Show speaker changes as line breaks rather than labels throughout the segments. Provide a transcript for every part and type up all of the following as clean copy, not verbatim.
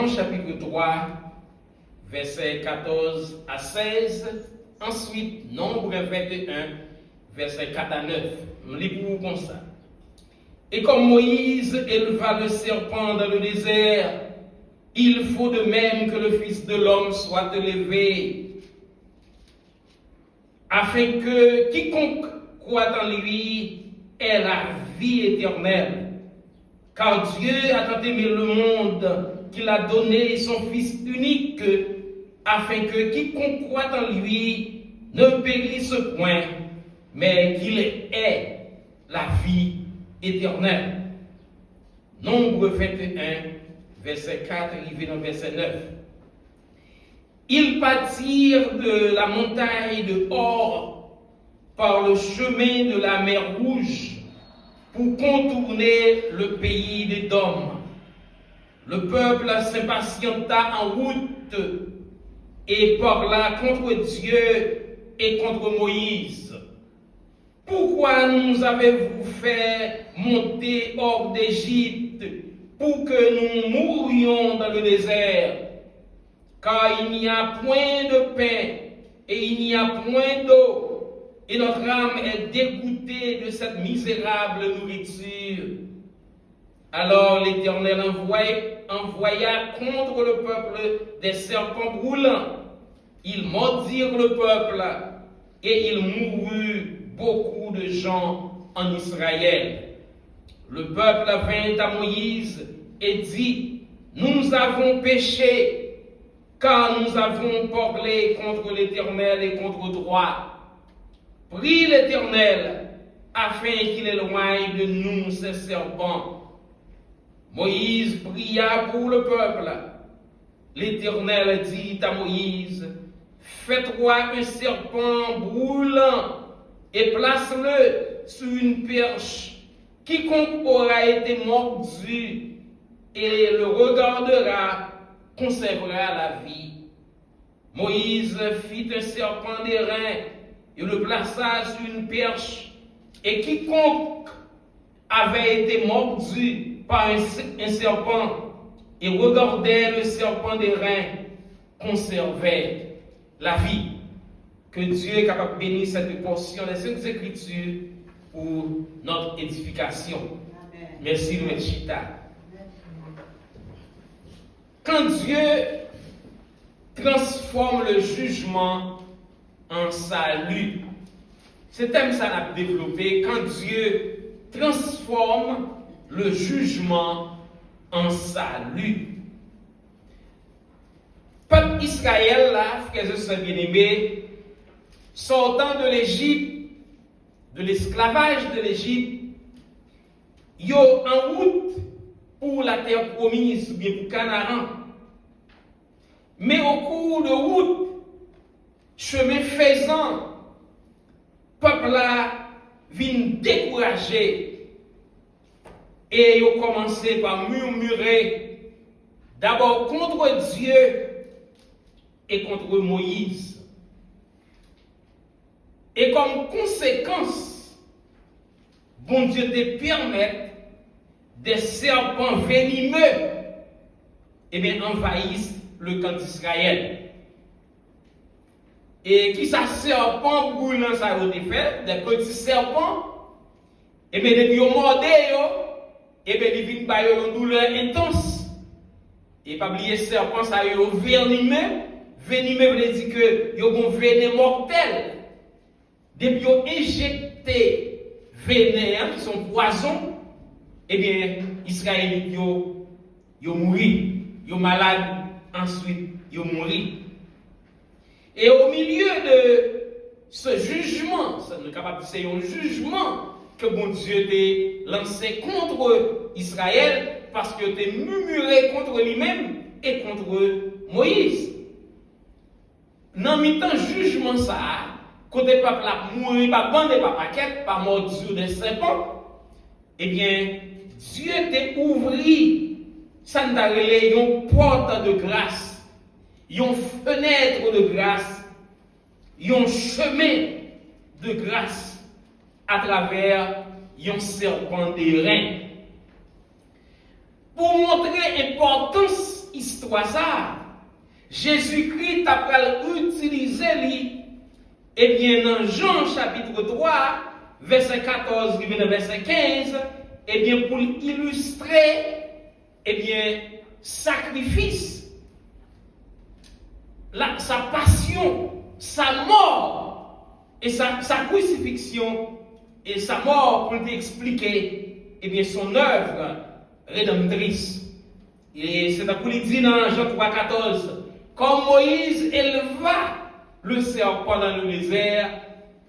Jean chapitre 3, versets 14 à 16. Ensuite, Nombre 21, versets 4 à 9. Je lis pour vous comme ça. Et comme Moïse éleva le serpent dans le désert, il faut de même que le Fils de l'homme soit élevé, afin que quiconque croit en lui ait la vie éternelle. Car Dieu a tant aimé le monde qu'il a donné son Fils unique, afin que quiconque croit en lui ne périsse point, mais qu'il ait la vie éternelle. Nombre 21, verset 4, arrivé dans verset 9. Ils partirent de la montagne de Hor par le chemin de la mer Rouge pour contourner le pays d'Édom. Le peuple s'impatienta en route et parla contre Dieu et contre Moïse. Pourquoi nous avez-vous fait monter hors d'Égypte pour que nous mourions dans le désert? Car il n'y a point de pain et il n'y a point d'eau, et notre âme est dégoûtée de cette misérable nourriture. Alors l'Éternel envoya contre le peuple des serpents brûlants. Ils mordirent le peuple et il mourut beaucoup de gens en Israël. Le peuple vint à Moïse et dit: Nous avons péché, car nous avons parlé contre l'Éternel et contre toi. Prie l'Éternel afin qu'il éloigne de nous ces serpents. Moïse pria pour le peuple. L'Éternel dit à Moïse: Fais-toi un serpent brûlant et place-le sur une perche. Quiconque aura été mordu et le regardera conservera la vie. Moïse fit un serpent d'airain et le plaça sur une perche, et quiconque avait été mordu par un serpent et regardait le serpent d'airain conservait la vie. Que Dieu est capable de bénir cette portion des Saintes Écritures pour notre édification. Amen. Merci, Louis Chita. Quand Dieu transforme le jugement en salut, ce thème ça l'a développé. Quand Dieu transforme le jugement en salut. Peuple Israël, là, frères et sœurs bien-aimés, sortant de l'Égypte, de l'esclavage de l'Égypte, yo en route pour la terre promise, ou bien pour Canaan. Mais au cours de route, chemin faisant, peuple là vient découragé et ils ont commencé par murmurer d'abord contre Dieu et contre Moïse. Et comme conséquence, bon Dieu te permet des serpents venimeux envahissent le camp d'Israël. Et qui ça serpent brûlant ça a été fait, des petits serpents, depuis ils ont mordé, ils viennent par une douleur intense. Et pas oublier serpent ça a venimeux. Venimeux veut dire que ils ont un venin mortel. Depuis qu'ils ont injecté venin qui sont poison, Israélites ils ont mouru, ils sont malades, ensuite ils ont mouru. Et au milieu de ce jugement, c'est un jugement que bon Dieu t'a lancé contre Israël parce que t'a murmuré contre lui-même et contre Moïse. Dans mi-temps jugement ça, quand le peuple a mouru, pas bandé, pas paquet, pas mordu des serpents, Dieu t'a ouvert, ça nous a relé une porte de grâce, une fenêtre de grâce, un chemin de grâce à travers un serpent d'airain. Pour montrer l'importance historique histoire ça, Jésus-Christ a utilisé eh bien dans Jean chapitre 3, verset 14, verset 15, eh bien pour illustrer eh bien sacrifice, sa passion, sa mort et sa crucifixion et sa mort pour t'expliquer eh bien son œuvre rédemptrice. Et c'est pour lui dire dans Jean 3, 14, comme Moïse éleva le serpent dans le désert,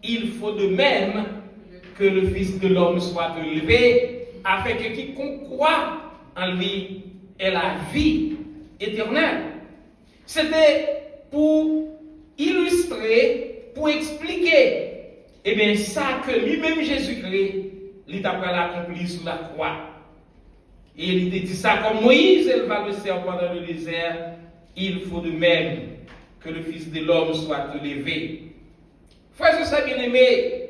il faut de même que le Fils de l'homme soit élevé, afin que quiconque croit en lui ait la vie éternelle. C'était pour illustrer, pour expliquer, eh bien, ça que lui-même Jésus-Christ, il a accompli sur la croix. Et il dit ça comme Moïse éleva le serpent dans le désert, il faut de même que le Fils de l'homme soit élevé. Frères et sœurs bien-aimés,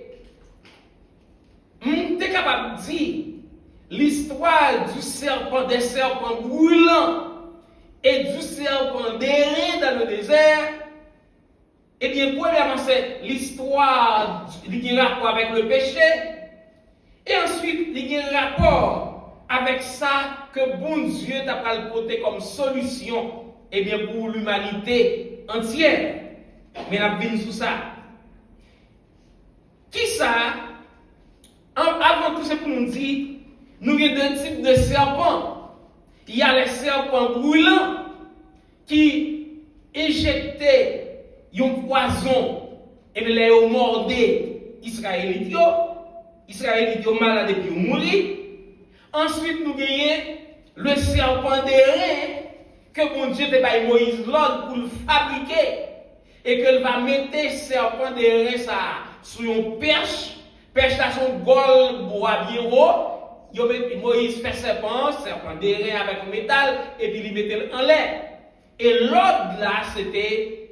tu es capable de dire l'histoire du serpent, des serpents brûlants et du serpent d'airain dans le désert. Eh bien, premièrement, c'est l'histoire qui a rapport avec le péché. Et ensuite, il y a un rapport avec ça que bon Dieu t'a porté comme solution eh bien, pour l'humanité entière. Mais on a vu sur ça. Qui ça? Avant tout, c'est pour nous dire, nous avons deux types de serpents. Il y a les serpents brûlants qui éjectaient un poison et les ont mordé Israélites. Israélites ont malade et puis ont mouru. Ensuite, nous avons le serpent d'airain que bon Dieu te baille Moïse l'ordre pour le fabriquer et qu'il va mettre le serpent d'airain ça sur une perche là son gol bois bien haut. Moïse fait serpent d'airain avec le métal et puis il mettait en l'air. Et l'ordre là c'était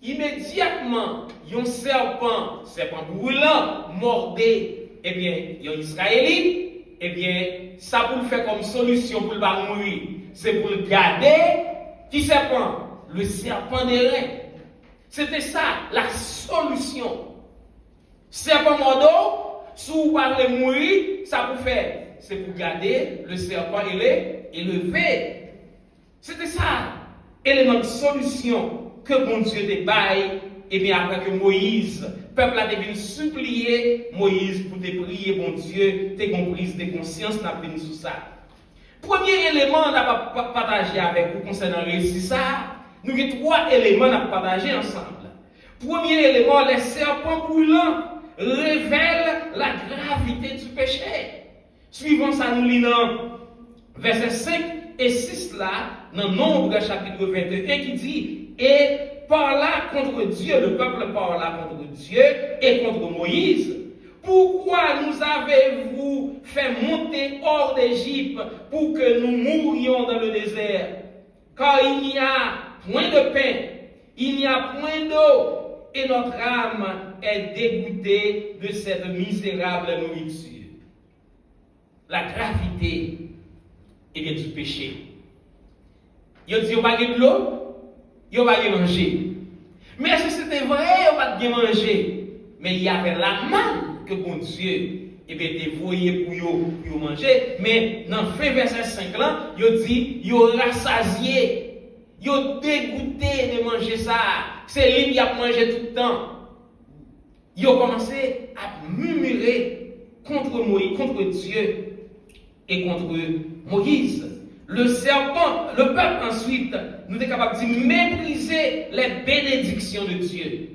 immédiatement un serpent brûlant mordé eh bien un Israélite. Eh bien, ça pour le faire comme solution pour le pas mourir, c'est pour le garder. Qui serpent? Le serpent d'airain. C'était ça, la solution. Serpent mordeau, si vous parlez mourir, ça pour faire. C'est pour garder le serpent élevé. C'était ça, élément de solution que bon Dieu débaille. Et bien après que Moïse, peuple a devenu supplier Moïse pour te prier, bon Dieu, tes comprises de conscience n'a venu sur ça. Premier élément on a partagé avec vous concernant le récit ça, nous avons trois éléments à partager ensemble. Premier élément, les serpents brûlants révèlent la gravité du péché. Suivant ça, nous lisons versets 5 et 6 là, dans Nombre chapitre 21 qui dit et parla contre Dieu, le peuple parla contre Dieu et contre Moïse. Pourquoi nous avez-vous fait monter hors d'Égypte pour que nous mourions dans le désert? Car il n'y a point de pain, il n'y a point d'eau, et notre âme est dégoûtée de cette misérable nourriture. La gravité et du péché. Il dit, il n'y a pas de l'eau, il n'y a pas de manger. Mais est-ce que c'était vrai, il n'y a pas de manger? Mais il y avait la manne que bon Dieu était voyé pour manger. Mais dans le fin verset 5 là, il dit, il a rassasié, il a dégoûté de manger ça. C'est lui qui a mangé tout le temps. Il a commencé à murmurer contre Moïse, contre Dieu et contre Moïse. Le serpent, le peuple ensuite, nous est capable de mépriser les bénédictions de Dieu.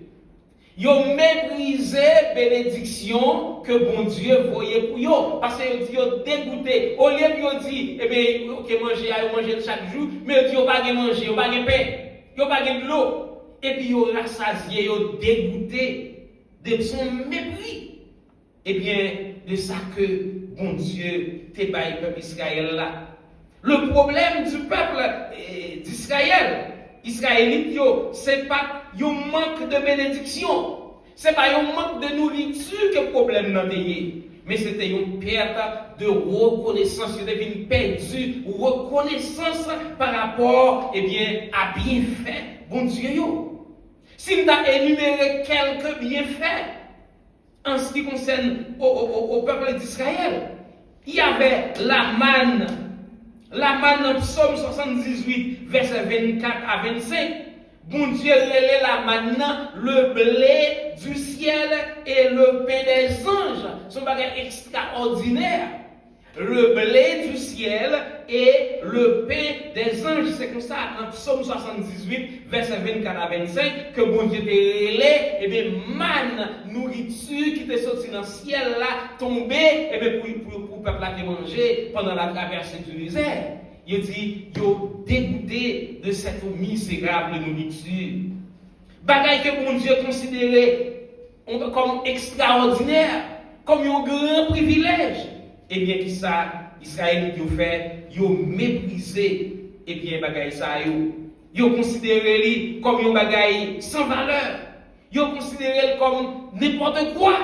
Ils ont méprisé les bénédictions que bon Dieu voyait pour eux. Parce qu'ils ont dégoûté. Au lieu de dire, eh bien, ok, manger chaque jour, mais ils n'ont pas de manger, ils n'ont pas de pain, ils n'ont pas de l'eau. Et puis ils ont rassasié, ils ont dégoûté de son mépris. Eh bien, de ça que bon Dieu t'a baillé le peuple Israël là. Le problème du peuple d'Israël, Israélite, c'est pas un manque de bénédiction, c'est pas un manque de nourriture que le problème n'a pas. mais c'était une perte de reconnaissance. Il avait une perdue reconnaissance par rapport, à bienfaits, bon Dieu. Si nous avons énuméré quelques bienfaits en ce qui concerne au peuple d'Israël, il y avait la manne dans Psaume 78, versets 24 à 25. Bon Dieu relève la manne, le blé du ciel et le pain des anges. C'est un bagage extraordinaire. Le blé du ciel et le pain des anges. C'est comme ça, dans Psaume 78, verset 24 à 25, que bon Dieu te relève, manne, nourriture qui était sortie dans le ciel là, tombée, pour le peuple à manger pendant la traversée du désert. Il dit, yo dégoûté de cette misérable nourriture. Bagaille que bon Dieu considérait comme extraordinaire, comme un grand privilège. Eh bien, qui ça, Israël qui a fait, ils ont méprisé, bagaille ça, ils ont considéré comme un bagaille sans valeur. Ils ont considéré comme n'importe quoi.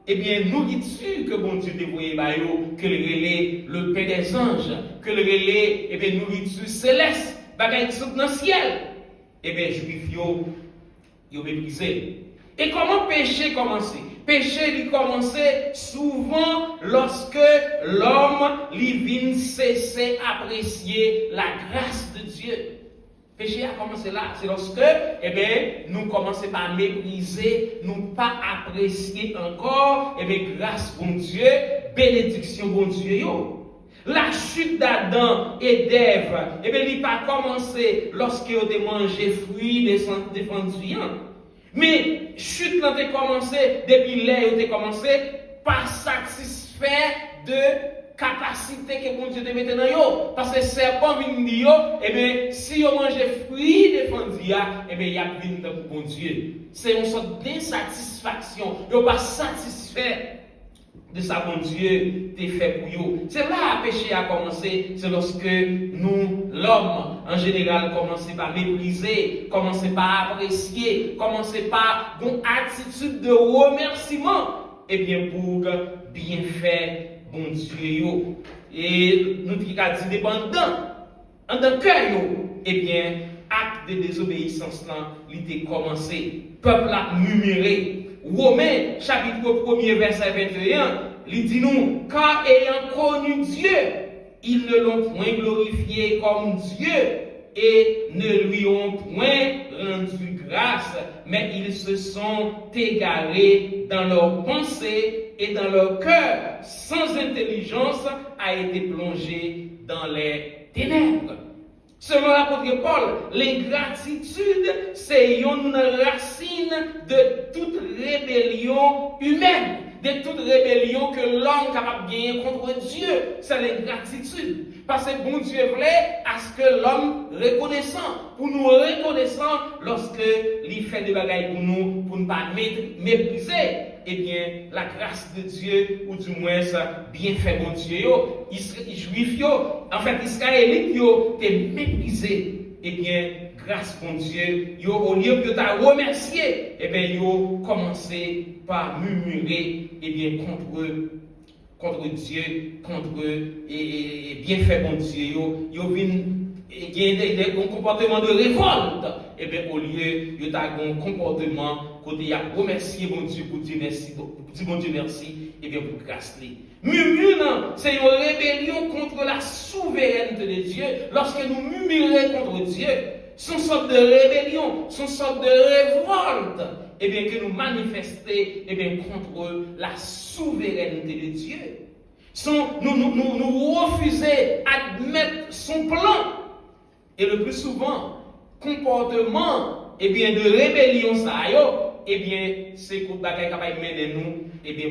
Nourriture que bon Dieu dévoyait, que le relais, le pain des anges, que le relais, nourriture céleste, bagaille qui sont dans le ciel. Juifs, ils ont méprisé. Et comment péché commençait? Péché il commençait souvent lorsque l'homme vient cesser apprécier la grâce de Dieu. Péché a commencé là, c'est lorsque nous commençons par mépriser, nous pas apprécier encore grâce bon Dieu, bénédiction bon Dieu. La chute d'Adam et d'Ève, il n'a pas commencé lorsqu'ils ont mangé fruits défendus. Mais chute n'a commencé depuis là, il a commencé par satisfaire de capacité que bon Dieu te mette dans yo. Parce que serpent vient dire, si on mange fruits défendus, il y a venu pour bon Dieu. C'est une sorte d'insatisfaction. Ils ne pas satisfait de ça, bon Dieu, t'es fait pour eux. C'est là que le péché a commencé. C'est lorsque nous, l'homme, en général, commençons par mépriser, commençons par apprécier, commençons par une attitude de remerciement. Pour bien faire, bon Dieu. Et nous qui avons dit dépendant, en tant que cœur, acte de désobéissance, il a commencé. Peuple a murmuré. Romains, chapitre 1er, verset 21, il dit nous, car ayant connu Dieu, ils ne l'ont point glorifié comme Dieu et ne lui ont point rendu grâce, mais ils se sont égarés dans leurs pensées et dans leur cœur, sans intelligence, a été plongé dans les ténèbres. Selon l'apôtre Paul, l'ingratitude, c'est une racine de toute rébellion humaine, de toute rébellion que l'homme est capable de gagner contre Dieu. C'est l'ingratitude. Parce que bon Dieu voulait à ce que l'homme reconnaissant, pour nous reconnaissant lorsque il fait des bagailles pour nous, pour ne pas mépriser, la grâce de Dieu, ou du moins ça, bien fait bon Dieu, Juifs, en fait, Israélites, t'es méprisé, grâce bon Dieu, au lieu de te remercier, ils commencé par murmurer, contre Dieu, contre et bien fait bon Dieu, il y a un comportement de révolte. Au lieu de un comportement côté il a remercié bon Dieu pour dire merci, pour dire bon Dieu merci, pour grâce. Murmure, c'est une rébellion contre la souveraineté de Dieu. Lorsque nous murmurons contre Dieu, c'est une sorte de rébellion, c'est une sorte de révolte. Que nous manifestons contre la souveraineté de Dieu. Nous refusons d'admettre son plan. Et le plus souvent, comportement de rébellion, c'est que bagaille capable mener nous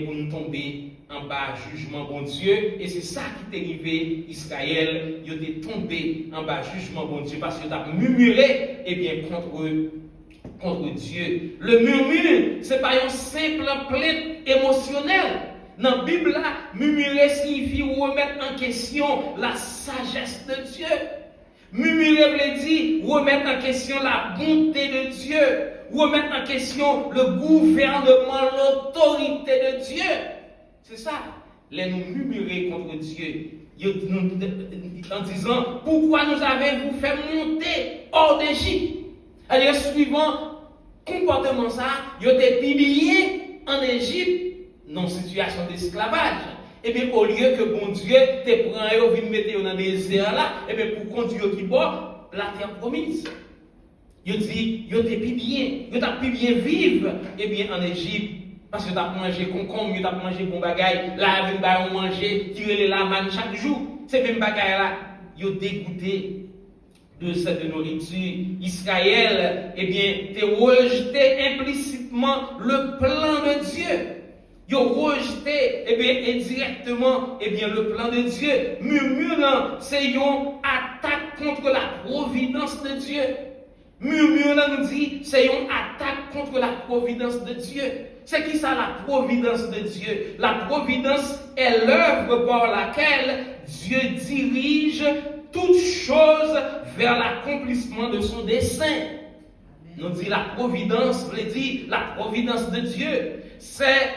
pour nous tomber en bas jugement bon Dieu. Et c'est ça qui est arrivé Israël, il est tombé en bas jugement bon Dieu parce qu'il a murmuré contre Dieu. Le murmure, ce n'est pas une simple plainte émotionnelle. Dans la Bible, murmurer signifie remettre en question la sagesse de Dieu. Murmurer veut dire remettre en question la bonté de Dieu, remettre en question le gouvernement, l'autorité de Dieu. C'est ça. les nous murmurer contre Dieu, en disant, pourquoi nous avez-vous fait monter hors d'Égypte? Alors, suivant comportement ça, ils ont été publiés en Égypte, dans situation d'esclavage. Et bien, au lieu que bon Dieu te prend et vient mettre dans le désert là, et bien, pour conduire qui bord, la terre promise. Il dit, il était plus bien, il t'a plus bien vivre, et bien, en Égypte. Parce que tu as mangé concombre, tu as mangé bon bagaille, là, tu as mangé, tirer la manne chaque jour. C'est même bagaille là, ils ont dégoûté de cette nourriture. Israël, eh bien, tu as rejeté implicitement le plan de Dieu. Ils ont rejeté, eh bien, indirectement, eh bien, le plan de Dieu. Murmurant, c'est une attaque contre la providence de Dieu. Murmurant nous dit, c'est une attaque contre la providence de Dieu. C'est qui ça, la providence de Dieu? La providence est l'œuvre par laquelle Dieu dirige toutes choses vers l'accomplissement de son dessein. Nous dit la providence, veut dire la providence de Dieu. C'est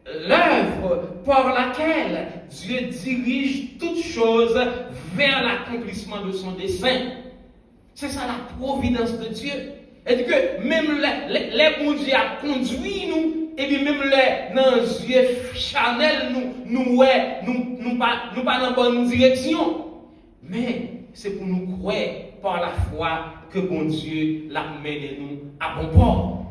l'œuvre par laquelle Dieu dirige toutes choses vers l'accomplissement de son dessein. C'est ça la providence de Dieu. Et que même les bons Dieu a conduit nous, et puis même dans les yeux charnels, nous pas dans la bonne direction. Mais c'est pour nous croire par la foi que bon Dieu l'a mené nous à bon port.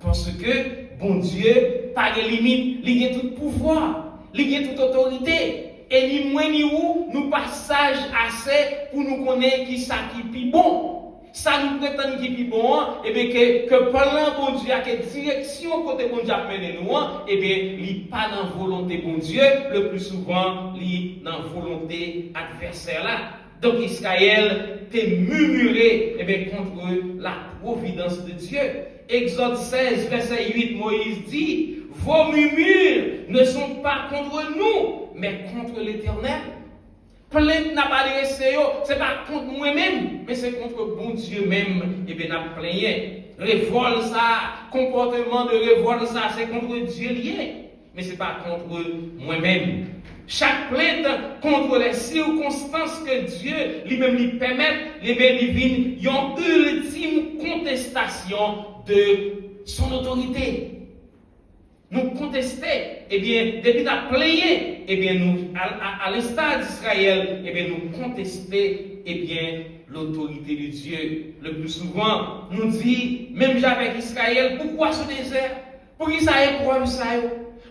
Parce que bon Dieu, pas de limite, il a tout pouvoir, il a toute autorité. Et ni moi ni vous, nous passage assez pour nous connaître qui ça qui est plus bon. Ça nous prétend qui est plus bon, et bien que pendant bon Dieu, à quelle direction côté bon Dieu a mené nous, et bien, il n'est pas dans la volonté bon Dieu, le plus souvent, il est dans la volonté adversaire là. Donc Israël t'est murmuré, et bien, contre la providence de Dieu. Exode 16, verset 8, Moïse dit, vos murmures ne sont pas contre nous, mais contre l'Éternel. Plainte n'a pas de c'est pas contre moi-même, mais c'est contre bon Dieu même. Et bien, n'a plaigné. Révolte ça, comportement de révolte ça, c'est contre Dieu lié. Mais c'est pas contre moi-même. Chaque plainte contre les circonstances que Dieu lui-même lui permet, les bénévines, ils ont ultime contestation de son autorité. Nous contester, eh bien, depuis la plaigné, eh bien, nous, à l'instar d'Israël, eh bien, nous contester, eh bien, l'autorité de Dieu. Le plus souvent, nous dit, même avec Israël, pourquoi ce désert? Pour qui ça épreuve ça?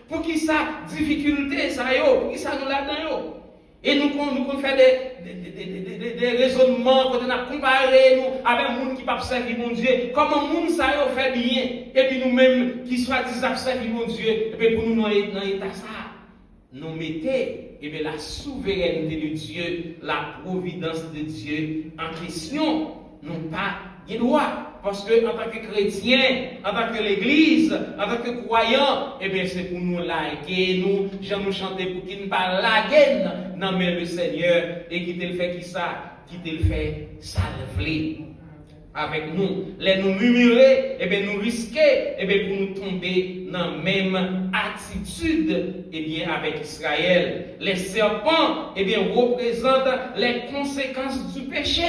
Pour qui ça difficulté ça? Pour qui ça nous là-dedans? Et nous faisons des raisonnements, quand on a comparé nous avec les gens qui ne peuvent pas servir mon Dieu, comment les gens fait bien, et puis nous-mêmes qui soit disant servir mon Dieu, et puis pour nous dans l'état ça, nous mettons et bien, la souveraineté de Dieu, la providence de Dieu en question, non pas des droits. Parce que en tant que chrétien, en tant que l'Église, en tant que croyant, eh bien c'est pour nous laguer, nous chanter pour qu'il ne pas laguer, non mais le Seigneur, et qui te le fait qui ça, qui te le fait salver avec nous. Les nous murmurer, eh bien nous risquer, eh bien pour nous tomber dans la même attitude, eh bien avec Israël. Les serpents, eh bien représentent les conséquences du péché.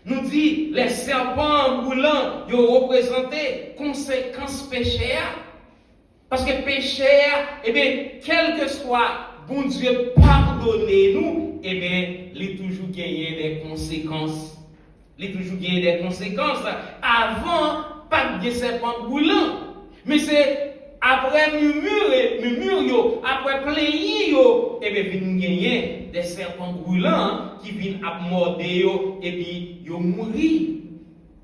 Nous dit, les serpents brûlants, ils ont représenté conséquences péché. Parce que péché, eh bien, quel que soit, bon Dieu, pardonnez-nous, eh bien, il a toujours gagné des conséquences. Il a toujours gagné des conséquences. Avant, pas de serpents brûlants. Mais c'est après murmure, après plaigner, et bien, viennent gagner des serpents brûlants qui viennent à mordre et puis ils mourir.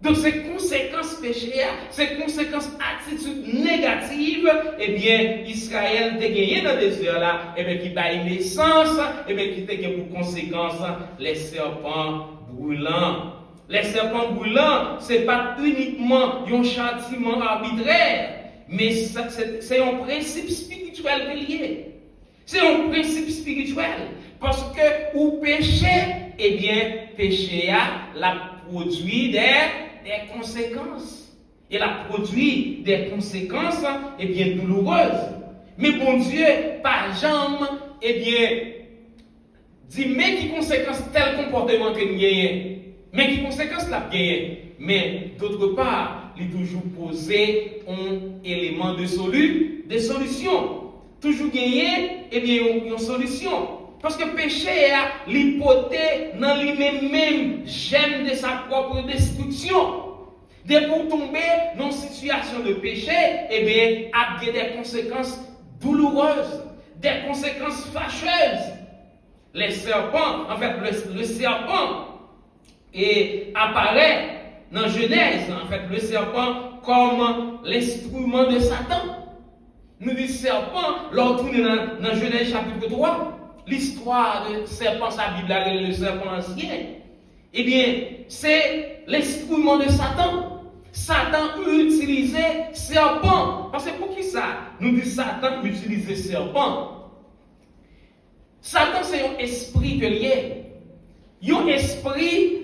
Donc, ces conséquences péché, ces conséquences attitudes négatives, eh bien, Israël a gagné dans le désert là, et bien, qui a une naissance, et bien, qui a gagné pour conséquence les serpents brûlants. Les serpents brûlants, ce n'est pas uniquement un châtiment arbitraire. Mais c'est un principe spirituel lié. C'est un principe spirituel. Parce que ou péché, eh bien, péché a produit des conséquences. Il a produit des conséquences, eh bien, douloureuses. Mais bon Dieu, pas jamais eh bien, dit, mais qui conséquence tel comportement que nous gagnons, mais qui conséquence la gagnons. Mais d'autre part, il toujours posé un élément de solution. Toujours gagner, eh bien, une solution. Parce que le péché a l'hypothèse dans lui-même, j'aime de sa propre destruction. Dès pour tomber dans une situation de péché, eh bien, il y a des conséquences douloureuses, des conséquences fâcheuses. Les serpents, en fait, le serpent apparaît dans Genèse, en fait, le serpent comme l'instrument de Satan. Nous dit serpent, lorsqu'on est dans Genèse chapitre 3, l'histoire de serpent, sa Bible, le serpent ancien, eh bien, c'est l'instrument de Satan. Satan utilisait serpent. Parce que pour qui ça? Nous dit Satan utilisait serpent. Satan, c'est un esprit que lié. Un esprit,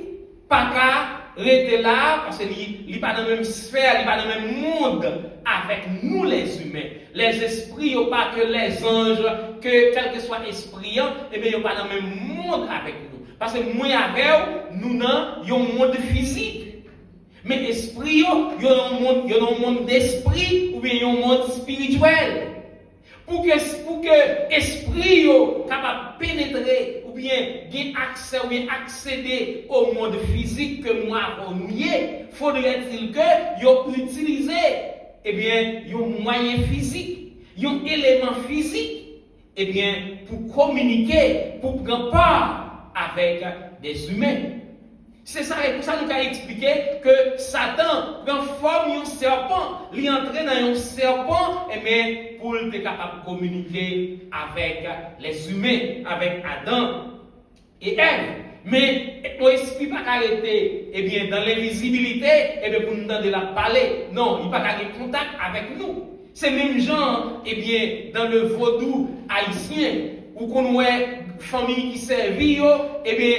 pas qu'à rester là, parce qu'il n'est pas dans la même sphère, il n'est pas dans le même monde avec nous les humains. Les esprits, ils pas que les anges, que quel que soit esprit, eh bien, ils pas dans le même monde avec nous. Parce que moi avec nous, nous avons un monde physique. Mais l'esprit, il y a un monde d'esprit ou bien il y a un monde spirituel. Pour que l'esprit soit capable de pénétrer ou bien accès ou bien accéder au monde physique que moi avons, faudrait-il que utilisé eh bien, un moyen physique, un élément physique, eh bien, pour communiquer, pour prendre part avec des humains. C'est ça, et pour ça nous avons expliqué que Satan prend forme d'un serpent, il entre dans un serpent, et bien, pour être capable de communiquer avec les humains, avec Adam et Ève. Mais l'esprit n'a pas arrêté, eh bien, dans l'invisibilité, eh bien, pour nous donner la parler. Non, il n'a pas arrêté contact avec nous. C'est même gens, eh bien, dans le vaudou haïtien, où qu'on a une famille qui servit, eh bien,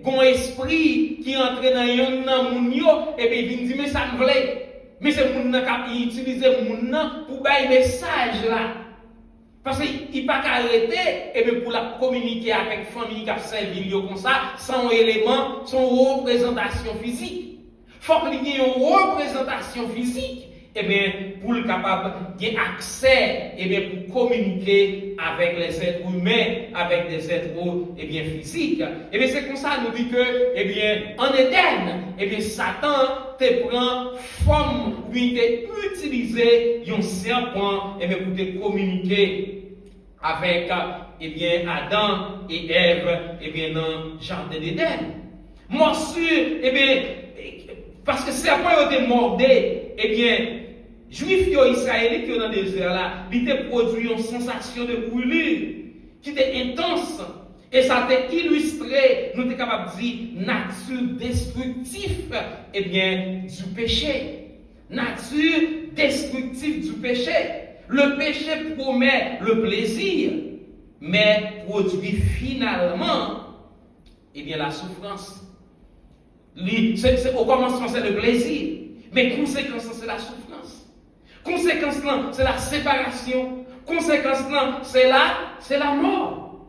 bon esprit qui entre dans moun yo et puis il dit mais ça me plaît mais c'est moun qui utilise moun pour bailler message là parce qu'il pas arrêter et puis pour la communiquer avec famille qui a servi comme ça sans élément sans représentation physique faut qu'il y ait une représentation physique et bien pour le capable d'avoir accès et bien pour communiquer avec les êtres humains avec des êtres et bien physiques et bien c'est comme ça nous dit que et bien en Éden et bien Satan te prend forme lui te utiliser un serpent et bien pour te communiquer avec et bien Adam et Ève et bien dans le jardin d'Éden morsure et bien parce que serpent était mordé et bien Juifs et Israélites qui sont dans le désert là, ils ont produit une sensation de brûlure qui était intense. Et ça a illustré, nous sommes capables de dire, nature destructive eh bien, du péché. Nature destructive du péché. Le péché promet le plaisir, mais produit finalement eh bien, la souffrance. Au commencement, c'est le plaisir, mais conséquence, c'est la souffrance. Conséquence là, c'est la séparation. Conséquence là, c'est la mort.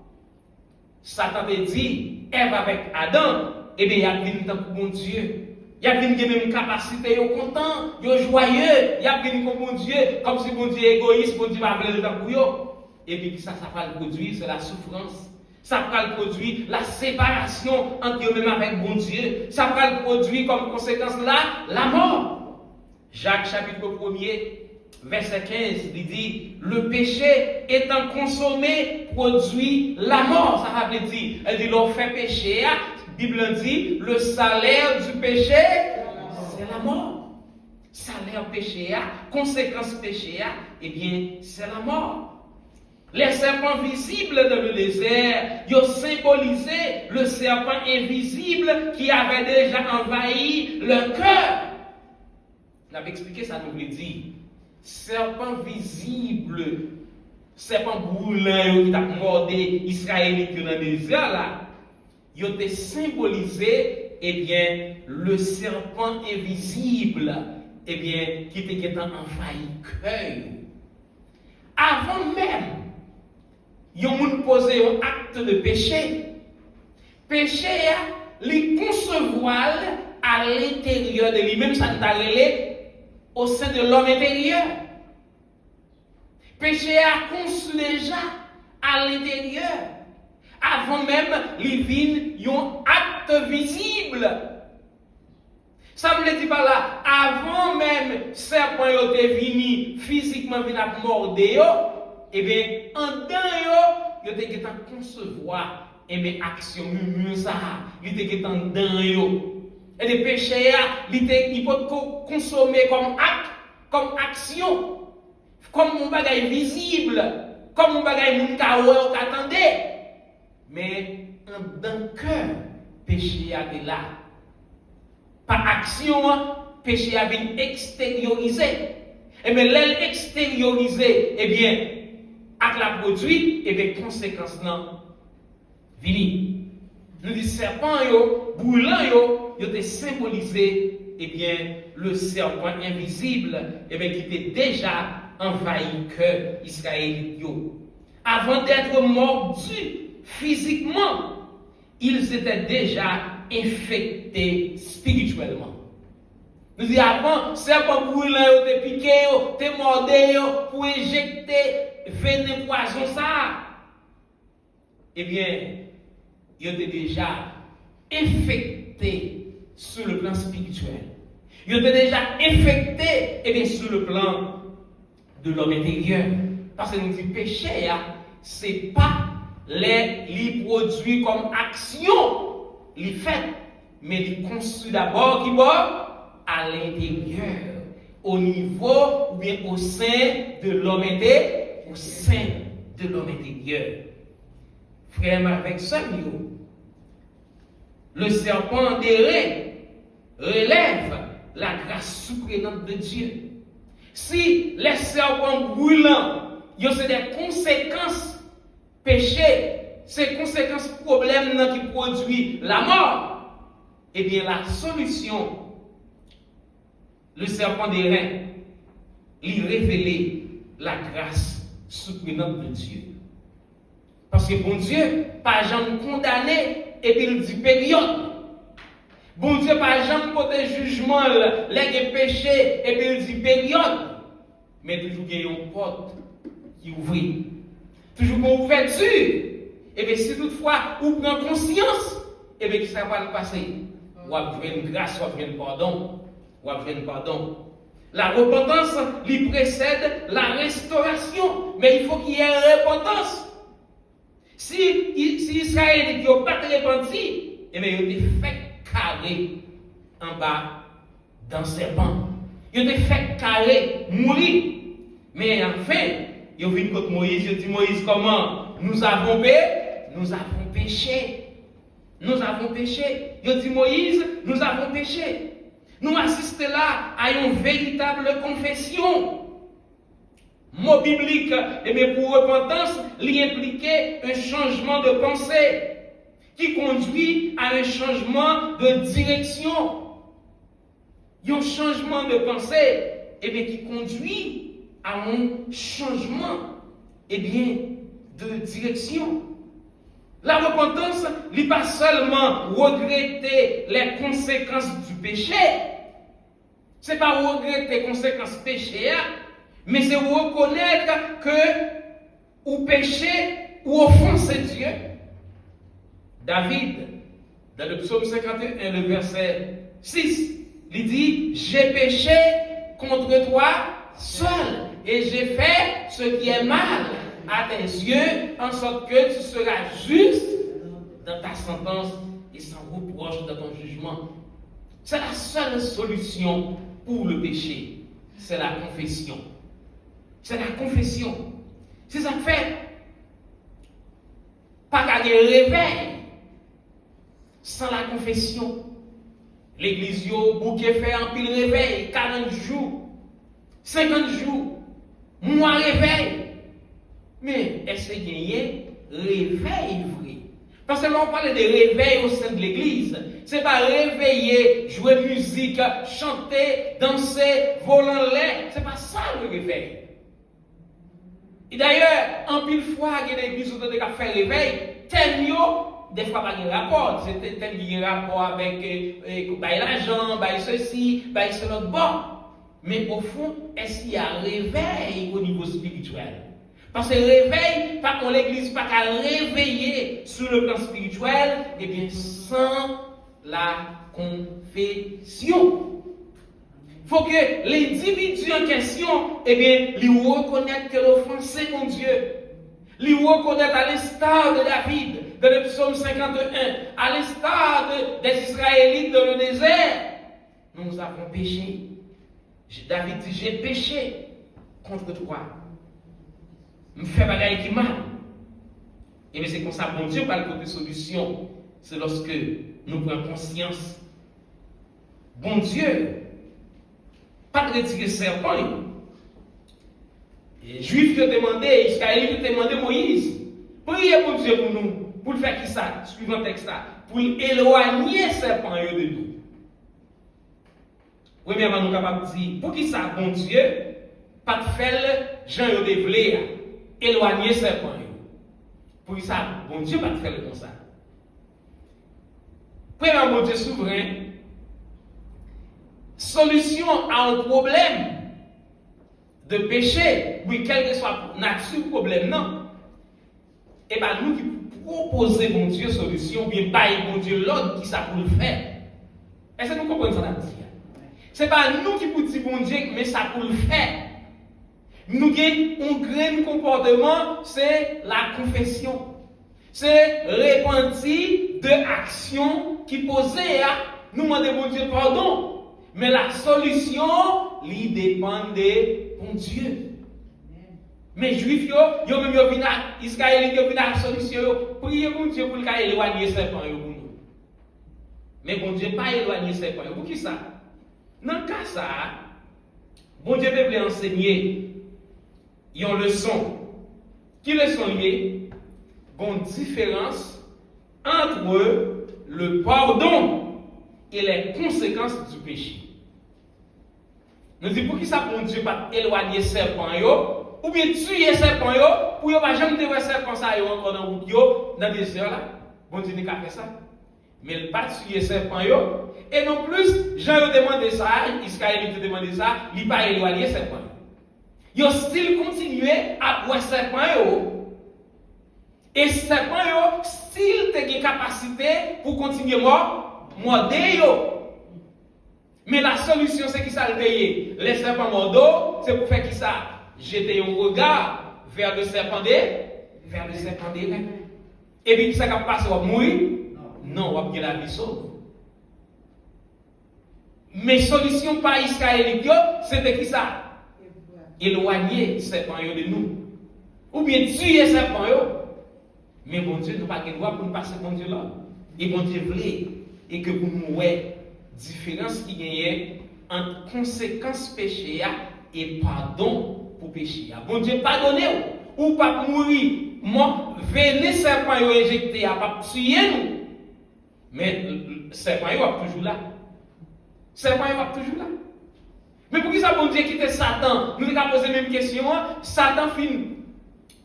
Satan te dit, Ève avec Adam, eh bien, il y a venu dans mon Dieu. Il y a venu de même capacité, il est content, il est joyeux, il y a venu comme mon Dieu, comme si mon Dieu est égoïste, mon Dieu va appeler le temps pour eux. Et puis ça va le produire, c'est la souffrance. Ça va le produire la séparation entre eux-mêmes avec mon Dieu. Ça va le produire comme conséquence là, la mort. Jacques chapitre 1er. Verset 15, il dit, le péché étant consommé produit la mort. Ça veut dire, elle dit, l'on fait péché, la Bible dit, le salaire du péché, c'est la mort. Salaire péché, conséquence péché, eh bien, c'est la mort. Les serpents visibles dans le désert, ils ont symbolisé le serpent invisible qui avait déjà envahi le cœur. On avait expliqué ça, nous voulons dire. Serpent visible, serpent brûlant qui a mordé Israélite dans le désert là, il a symbolisé eh bien, le serpent invisible eh bien, qui était envahi le cœur. Avant même, yon moun pose un acte de péché, péché li concevoir à l'intérieur de lui-même, ça nous a au sein de l'homme intérieur. Péché a conçu déjà à l'intérieur, avant même les vignes, un acte visible. Ça me dit par là, avant même serpent était venu physiquement venir mordre et bien en dedans yo était qu'à concevoir et bien action ça, il était qu'à dedans yo. Et les péchés il peut consommer comme action. Comme mon bagage visible, comme mon bagage moun ka wè ou qu'attendait. Mais dans le cœur, péché a été là. Par action, péché a été extériorisé. Et bien, l'aile extériorisé, eh bien, avec la produit, eh bien, conséquence non, vini. Nous disons serpent yo, brûlant yo était symbolisé, eh bien, le serpent invisible, eh bien, qui était déjà envahi que Israël. Avant d'être mordus physiquement, ils étaient déjà infectés spirituellement. Nous disons avant, serpent brûlant, te piqué, te mordé pour injecter venin poison ça. Eh bien, ils étaient déjà infectés sur le plan spirituel. Ils étaient déjà infectés, eh bien, sur le plan de l'homme intérieur. Parce que nous disons péché, ce n'est pas les produits comme action, les faits, mais les conçus d'abord qui vont à l'intérieur, au niveau ou bien au sein de l'homme intérieur, au sein de l'homme intérieur. Frère, avec ça, le serpent d'airain relève la grâce surprenante de Dieu. Si les serpents brûlants, c'est des conséquences péchés, ces conséquences problèmes qui produisent la mort, eh bien la solution, le serpent d'airain, lui révéler la grâce surprenante de Dieu. Parce que bon Dieu, pas jamais condamné, et puis il dit période. Bon Dieu, par exemple, pour des jugements, les péchés, et puis il dit période. Mais toujours il y a une porte qui ouvre. Toujours une ouverture. Et bien, si toutefois, vous prenez conscience, et bien, ça va le passer. Ou avez une grâce, ou avez un pardon. Ou avez un pardon. La repentance lui précède la restauration. Mais il faut qu'il y ait une repentance. Si Israël n'a pas repenti, et bien, il a fait carré en bas dans ses bancs. Il a fait carré mourir. Mais enfin, il vient contre Moïse, il dit Moïse, comment? Nous avons péché. Nous avons péché. Il dit Moïse, nous avons péché. Nous assistons là à une véritable confession. Mot biblique, et bien pour repentance, il impliquait un changement de pensée qui conduit à un changement de direction. Un changement de pensée, et bien qui conduit à un changement, et bien de direction. La repentance n'est pas seulement regretter les conséquences du péché. Ce n'est pas regretter les conséquences péché, mais c'est reconnaître que ou péché ou offenser Dieu. David, dans le psaume 51, le verset 6, il dit, j'ai péché contre toi seul et j'ai fait ce qui est mal à tes yeux, en sorte que tu seras juste dans ta sentence et sans reproche dans ton jugement. C'est la seule solution pour le péché. C'est la confession. C'est la confession. C'est ça que fait. Pas qu'à réveil sans la confession. L'église au bouquet fait un pile réveil, 40 jours, 50 jours, mois réveil. Mais est-ce qu'il y a réveil vrai? Parce que là, on parle de réveil au sein de l'église. Ce n'est pas réveiller, jouer musique, chanter, danser, voler en l'air. Ce n'est pas ça le réveil. Et d'ailleurs, en pile fois, il y a des églises qui ont fait réveil, tel des fois pas de rapport, c'était tel qui a rapport avec l'argent, ceci, cela. Bon, mais au fond, est-ce qu'il y a un réveil au niveau spirituel? Parce que réveil, pas qu'on l'église pas qu'à réveiller sur le plan spirituel, et bien sans la confession. Il faut que l'individu en question, eh bien, lui reconnaisse que l'offensé mon Dieu. Lui reconnaître à l'instar de David, dans le psaume 51, à l'instar des Israélites dans le désert, nous avons péché. David dit, j'ai péché contre toi. Je me fais bagaille qui mal. Et bien c'est comme ça, bon Dieu, par le côté solution, c'est lorsque nous prenons conscience. Bon Dieu, pas de retirer serpent. Les Juifs qui ont demandé, les Israélites qui ont demandé Moïse, priez pour Dieu pour nous, pour le faire qui ça, suivant le texte là, pour éloigner serpent de nous. Premièrement, nous sommes capables de dire, pour qui ça, bon Dieu, pas de faire Jean de dévelé, éloigner serpent. Pour qui ça, bon Dieu, pas de faire comme ça. Premièrement, bon Dieu souverain, solution à un problème de péché, oui, quel que soit la nature du problème, non. Et bien, nous qui proposons, mon Dieu, solution, bien, pas bon Dieu, l'autre qui ça pour le faire. Est-ce que nous comprenons ça, ce n'est pas nous qui pouvons dire, bon Dieu, mais ça pour le faire. Nous avons un grand comportement, c'est la confession. C'est repentir de actions qui posaient à nous demander, bon Dieu, pardon. Mais la solution, lui dépend de bon Dieu. Mais les Juifs, ils ont même Israélites, ils ont la solution. Priez bon Dieu pour éloigner ces points pour nous. Mais bon Dieu, pas éloigner ces points. Pour qui ça? Dans le cas ça, bon Dieu veut enseigner une leçon. Qui leçon liée? Une différence entre le pardon et les conséquences du péché. Nous disons pour qui ça bon Dieu pas éloigner serpent ou bien tuer serpent pour ne pas jamais voir serpent ça encore dans route dans des désert là. Bon Dieu n'a pas fait ça. Mais il pas tuer serpent et non plus Jean a demandé ça, Israël a demandé ça, il pas éloigner serpent. Ils ont still continué à voir serpent et serpent still te une capacité pour continuer morder. Mais la solution, c'est qui ça le payer? Les serpents mordeaux, c'est pour faire qui ça? Jeter un regard vers le serpent vers le serpent des reins. Et puis, qui ça va passer? On va mourir? Non, on va bien la vie sauve. Mais solution par Israël, c'était qui ça? Éloigner les serpents de nous. Ou bien tuer les serpents. Mais bon Dieu, nous n'avons pas le droit pour nous passer bon Dieu là. Et bon Dieu voulait, et que pour nous, différence qui gagne entre conséquences péché et pardon pour péché. Bon Dieu pardonne ou pas mourir, venez serpent injecté à pas tuer nous. Mais serpent est toujours là. Serpent est toujours là. Mais pour qui ça bon Dieu quitte Satan? Nous avons posé la même question, Satan finit.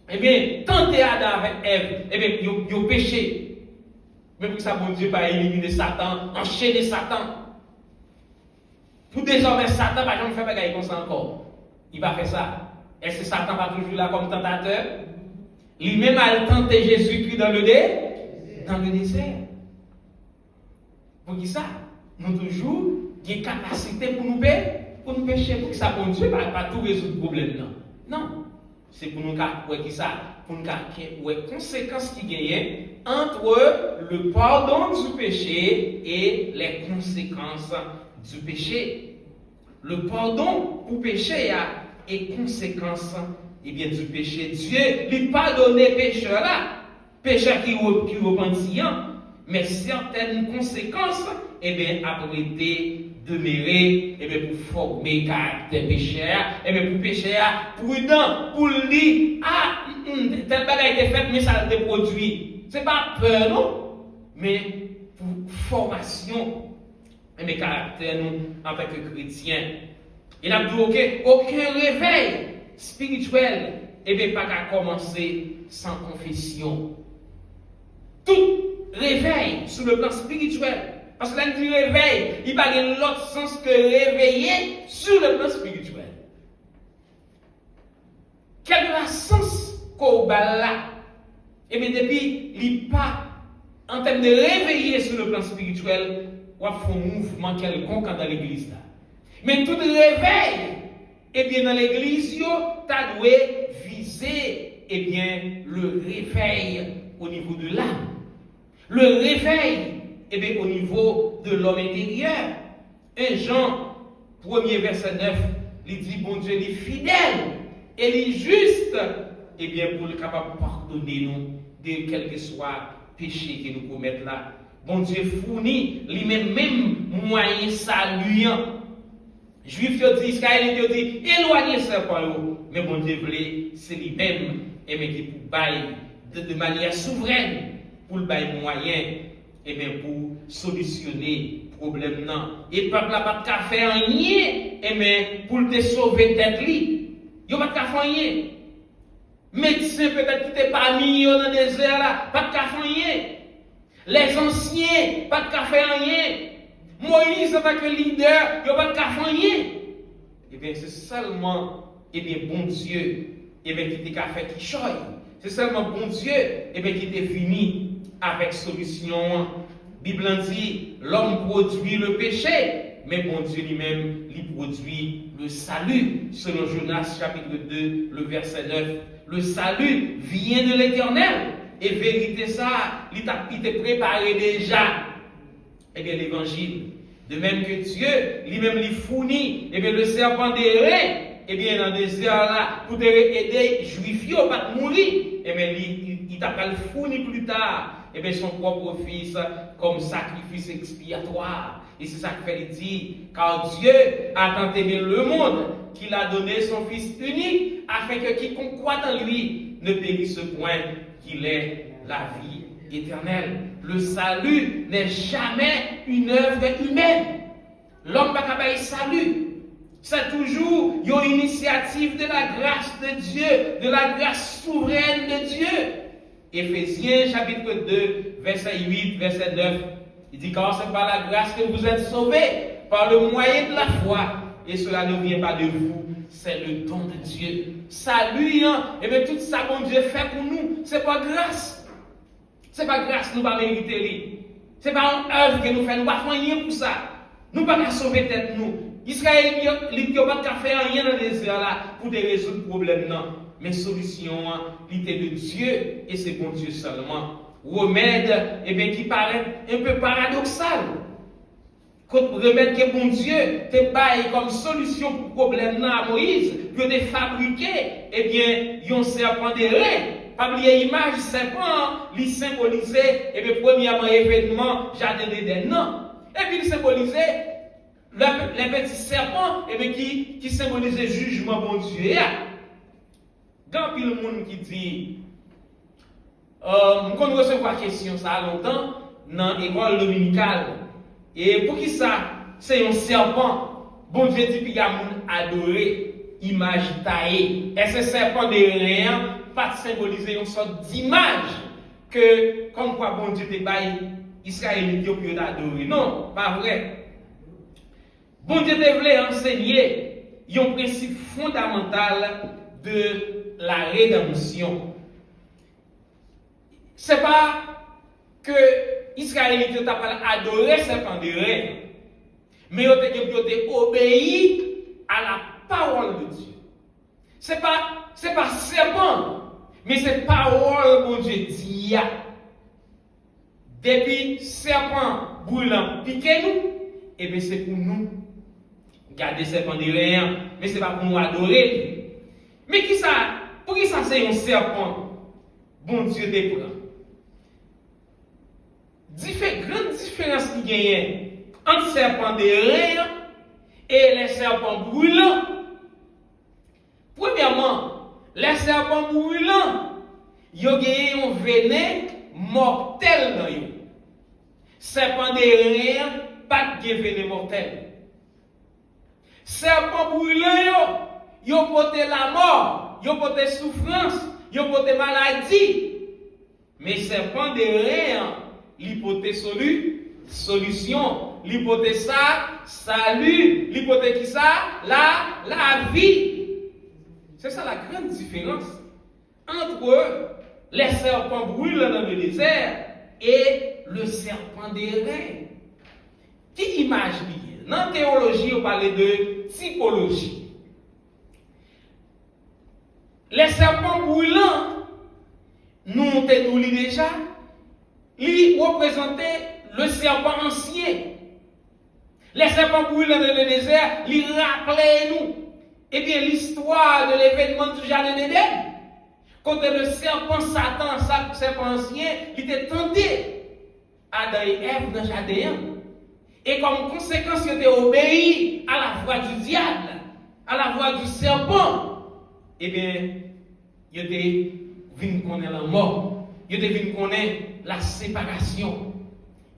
Eh bien, tenter Adam avec Ève, eh bien, il a péché. Mais pour que ça bon Dieu pas éliminer Satan, enchaîner Satan. Pour désormais, Satan va jamais faire bagaille comme ça encore. Il va faire ça. Est-ce que Satan va toujours là comme tentateur? Lui-même a tenté Jésus-Christ dans le désert. Pour qui ça? Nous toujours, il y a une capacité pour nous pécher. Pour que ça, bon Dieu, pas tout résoudre le problème. Non. C'est pour nous qui ça? Pour nous les conséquences qui gagnent entre le pardon du péché et les conséquences du péché. Le pardon pour péché est conséquence du péché. Dieu lui pardonne les pécheurs là, pécheurs qui repentent, mais certaines conséquences après été demeurer pour former caractère pécheur, pour pécheur prudent, pour lui tel bagage est fait mais ça a été produit. C'est pas peur non, mais pour formation mes caractères nous en tant que chrétiens. Il a dit aucun réveil spirituel eh bien, pas qu'à commencer sans confession. Tout réveil sur le plan spirituel. Parce que là, dit réveil, il n'y a pas l'autre sens que réveiller sur le plan spirituel. Quel est le sens qu'on a là? Eh bien, depuis, il n'est pas en termes de réveiller sur le plan spirituel, on fait un mouvement quelconque dans l'église là. Mais tout réveil, eh bien, dans l'église, tu dois viser, eh bien, le réveil au niveau de l'âme. Le réveil, eh bien, au niveau de l'homme intérieur. 1 Jean, 1er verset 9, il dit, bon Dieu, il est fidèle et il est juste, eh bien, pour le capable de pardonner nous de quel que soit péché que nous commettons là. Bon Dieu fournit lui-même moyen saluant. Juif dit, Israël dit, éloignez serpent, mais bon Dieu voulait, c'est lui-même, et bien qui pour bailler de manière souveraine, pour le bailler moyen, et bien pour solutionner le problème non. Et peuple n'a pas de faire rien, et bien pour te sauver tête li, il n'y a pas de faire rien. Médecin peut-être qui t'est pas mis dans le désert là, pas de faire rien. Les anciens, pas de faire rien. Moïse en tant que leader, il n'y a pas de faire rien. Eh bien, c'est seulement, eh bien, bon Dieu, eh bien, qui t'a fait qui choye. C'est seulement bon Dieu, eh bien, qui t'est fini avec solution. Bible dit, l'homme produit le péché, mais bon Dieu lui-même, il produit le salut. Selon Jonas chapitre 2, le verset 9. Le salut vient de l'Éternel. Et vérité ça, il t'a préparé déjà. Eh bien, l'évangile. De même que Dieu, lui-même, lui fournit, eh bien, le serpent des reins, eh bien, dans le désert là, pour aider les Juifs, ils pas mourir. Eh bien, il t'a pas le fourni plus tard, eh bien, son propre fils, comme sacrifice expiatoire. Et c'est ça que fait dit, car Dieu a tant aimé le monde qu'il a donné son Fils unique, afin que quiconque croit en lui ne périsse point, qu'il ait la vie éternelle. Le salut n'est jamais une œuvre humaine. L'homme n'a pas capable de salut. C'est toujours une initiative de la grâce de Dieu, de la grâce souveraine de Dieu. Éphésiens chapitre 2, verset 8, verset 9. Il dit, car c'est par la grâce que vous êtes sauvés, par le moyen de la foi. Et cela ne vient pas de vous, c'est le don de Dieu. Salut, hein? Et bien tout ça, bon Dieu fait pour nous, c'est pas grâce. C'est pas grâce, nous ne pas mériter. C'est pas une œuvre que nous faisons, nous ne pas faire rien pour ça. Nous ne pas sauver tête nous. Israël, il n'a pas faire rien dans le désert là pour résoudre le problème. Non. Mais solution, l'idée de Dieu, et c'est bon Dieu seulement. Remède, eh bien, qui paraît un peu paradoxal. Remède que bon Dieu te baille comme solution pour le problème à Moïse, que de fabriquer, eh bien, un serpent de reins. Pas oublier l'image serpent, il symbolisait, et bien, premièrement, événement, jardin d'Éden. Non. Et puis, il symbolisait les petits serpents, et bien, qui symbolisait jugement, bon Dieu. Quand il y a le monde qui dit, on recevoir question ça longtemps, dans l'école dominicale. Et pour qui ça? C'est un serpent. Bon Dieu dit, puis il y a un monde adoré, image taillée. Et ce serpent de rien, pas symboliser une sorte d'image que, comme quoi bon Dieu te baille, Israël dit que d'adorer. Non, pas vrai. Bon Dieu te voulait enseigner un principe fondamental de la rédemption. C'est pas que Israël t'a pas adoré serpent de rein, mais il a obéi à la parole de Dieu. C'est pas serpent, mais c'est parole bon Dieu dit. Depuis serpent brûlant piqué nous, et bien c'est pour nous garder serpent de rein, mais c'est pas pour nous adorer. Mais qui ça? Pour qui ça c'est un serpent? Bon Dieu te prend. Grande différence qui gagne entre serpent de rein et les serpents brûlants. Premièrement, les serpents brûlants, ils ont un venin mortel dans eux. Serpent de rein, pas de venin mortel. Serpent brûlant, ils ont porté la mort, yo pote souffrance, yo pote maladie. Mais serpent de rein, l'hypothèse solution, l'hypothèse ça, salut, l'hypothèse qui ça, la vie. C'est ça la grande différence entre les serpents brûlants dans le désert et le serpent des reins. Qui imagine? Dans la théologie, on parlait de typologie. Les serpents brûlants, nous nous lit déjà, ils représentaient le serpent ancien. Les serpents brûlants dans le désert, ils rappelaient nous l'histoire de l'événement du jardin d'Éden. Quand le serpent Satan, le serpent ancien, il était tenté Adam et Ève dans le jardin. Et comme conséquence, il était obéi à la voix du diable, à la voix du serpent. Il était venu connaître la mort. Il était venu connaître la séparation.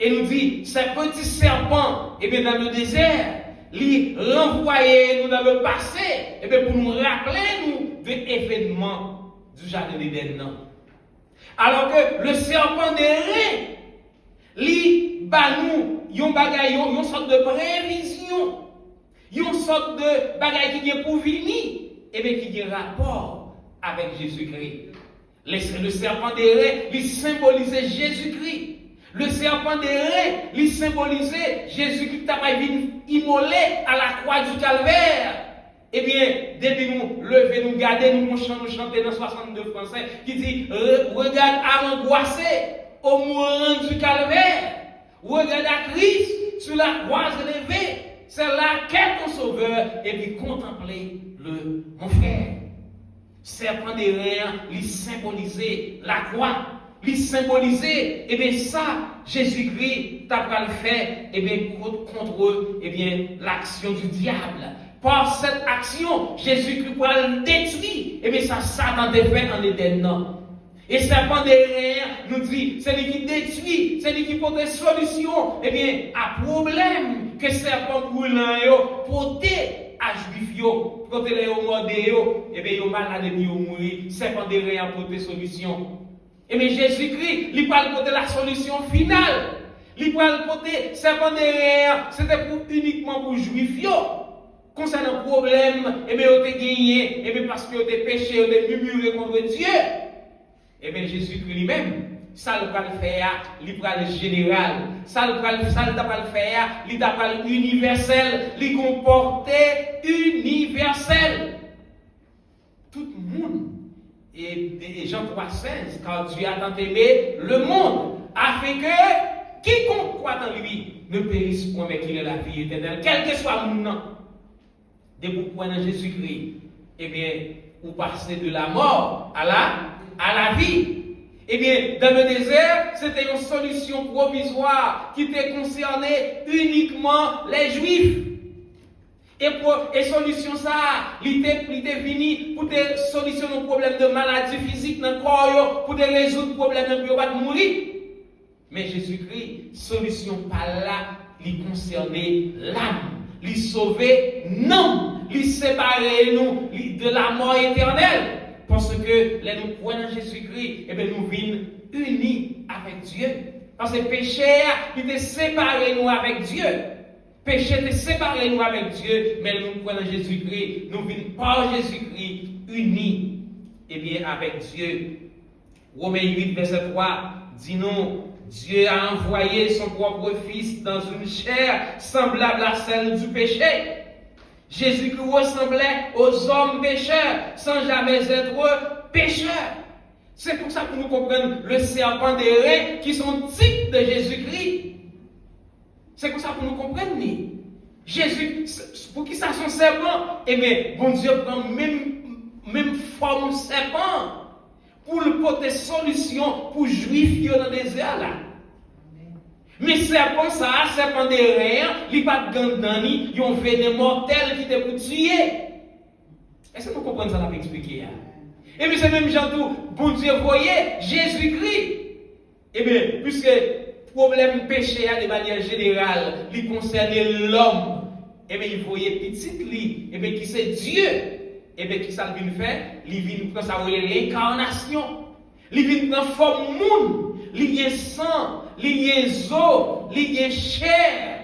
Et nous dit, ces petits serpents, dans le désert, les renvoyer nous dans le passé, pour nous rappeler nous de l'événement du jardin d'Éden. Alors que le serpent des reins, lui, nous, une sorte de prévision, une sorte de bagaille qui est pour venir, qui a rapport avec Jésus-Christ. Le serpent des reins, il symbolisait Jésus-Christ. Le serpent des reins, il symbolisait Jésus-Christ qui a été immolé à la croix du calvaire. Depuis nous lever, nous garder, nous chanter dans 62 français, qui dit, regarde à angoissé au mourant du calvaire. Regarde à Christ sur la croix élevée. C'est là qu'est ton sauveur. Et puis contempler mon frère. Serpent des reins, il symbolisait la croix. Il symbolisait, ça, Jésus-Christ t'a pas le fait, contre l'action du diable. Par cette action, Jésus-Christ va le détruire. Ça, Satan te fait en Éden. Et serpent des reins nous dit, c'est lui qui détruit, c'est lui qui porte des solutions, à problème que serpent brûlant porté à juif yo, quand les ont mordé yo, yo malade yo mourir, serpent des reins porte des solutions. Jésus-Christ, il parle porter la solution finale. Il parle porter serpent des reins, c'était uniquement pour juif yo. Concernant le problème, vous avez gagné, parce que vous avez péché, vous avez murmuré contre Dieu. Jésus-Christ lui-même, ça ne va pas le faire, il va le général. Ça ne va pas le faire, il va pas le universel, il comporte universel. Tout le monde. Et Jean 3,16, quand Dieu a tant aimé le monde, a fait que quiconque croit en lui ne périsse point, mais qu'il ait la vie éternelle, quel que soit mon nom. Dès que vous prenez Jésus-Christ, vous passez de la mort à la vie. Dans le désert, c'était une solution provisoire qui était concernée uniquement les Juifs. Et solution ça, il était venu pour solutionner le problème de maladie physique dans le corps, pour résoudre le problème de ne pas mourir. Mais Jésus-Christ, solution pas là, il concernait l'âme. Il sauver non, il séparer nous de la mort éternelle. Parce que les nous prenons Jésus-Christ, nous vîmes unis avec Dieu. Parce que le péché, il te séparé nous avec Dieu. Péché te séparé nous avec Dieu, mais nous prenons Jésus-Christ, nous vîmes par Jésus-Christ unis avec Dieu. Romains 8, verset 3 dit nous, Dieu a envoyé son propre Fils dans une chair semblable à celle du péché. Jésus-Christ ressemblait aux hommes pécheurs sans jamais être pécheur. C'est pour ça que nous comprenons le serpent des reins qui sont types de Jésus-Christ. C'est pour ça que nous comprenons. Jésus, pour qui ça son serpent? Bon Dieu prend même forme serpent pour le porter solution pour juifs dans le désert là. Mais serpent ça, serpent des reins, il pas de gandani, ils ont fait des mortels qui te pour tuer. Est-ce que vous comprenez ça, l'a expliqué? Et puis c'est même gens tout, bon Dieu voyez Jésus-Christ. Puisque problème péché de manière générale, il concerne l'homme, il voyait petit lui, qui c'est Dieu. et bien qui ça vient faire? Il vient prendre ça l'incarnation. Il vient prendre forme monde, il y a sang, il y a eau, il y a chair.